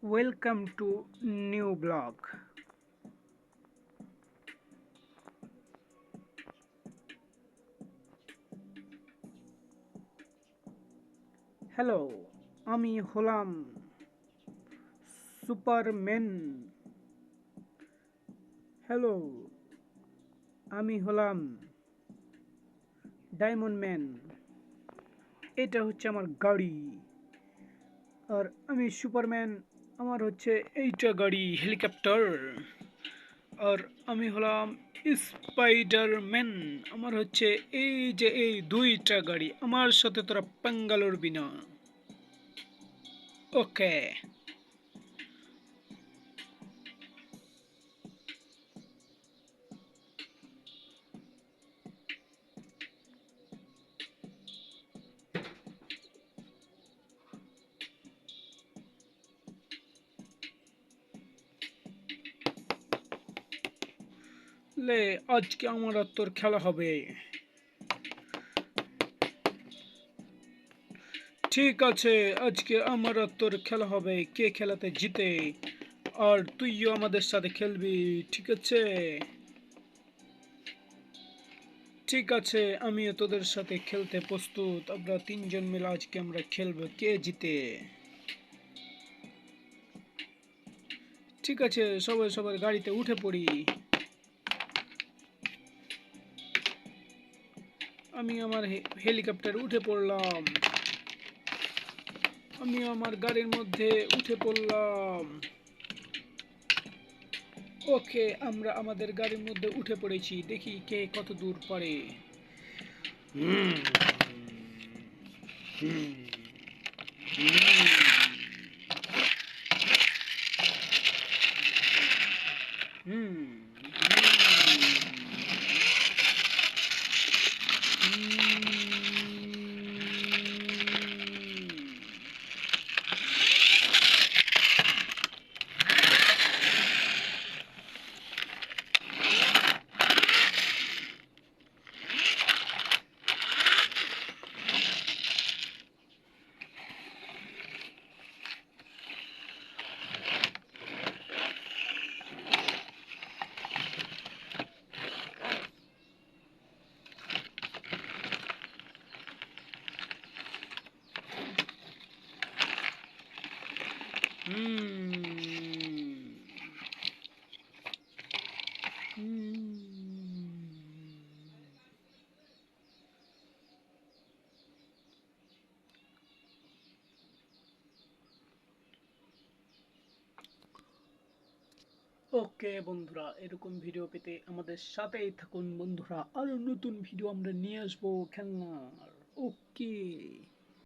Welcome to new blog. Hello, আমি হলাম Superman. Hello, আমি হলাম ডায়মন্ড ম্যান। এটা হচ্ছে আমার গাড়ি। আর আমি সুপারম্যান। আমার হচ্ছে এইটা গাড়ি, হেলিকপ্টার। আর আমি হলাম স্পাইডারম্যান। আমার হচ্ছে এই দুইটা গাড়ি। আমার সাথে তোরা পাঙ্গা লড়বি না। ওকে। লে, আজকে আমার আর তোর খেলা হবে। ঠিক আছে, আজকে আমার আর তোর খেলা হবে, কে খেলাতে জিতে। আর তুইও আমাদের সাথে খেলবি, ঠিক আছে? ঠিক আছে, আমিও তোদের সাথে খেলতে প্রস্তুত। আমরা তিনজন মিলে আজকে আমরা খেলবো, কে জিতে। ঠিক আছে, সবাই সবার গাড়িতে উঠে পড়ি। আমি আমার হেলিকপ্টারে উঠে পড়লাম। আমি আমার গাড়ির মধ্যে উঠে পড়লাম। ওকে, আমরা আমাদের গাড়ির মধ্যে উঠে পড়েছি। দেখি কে কত দূর পারে। হুম হুম হুম ওকে বন্ধুরা, এরকম ভিডিও পেতে আমাদের সাথেই থাকুন বন্ধুরা। আরো নতুন ভিডিও আমরা নিয়ে আসবো খেলনার। ওকে।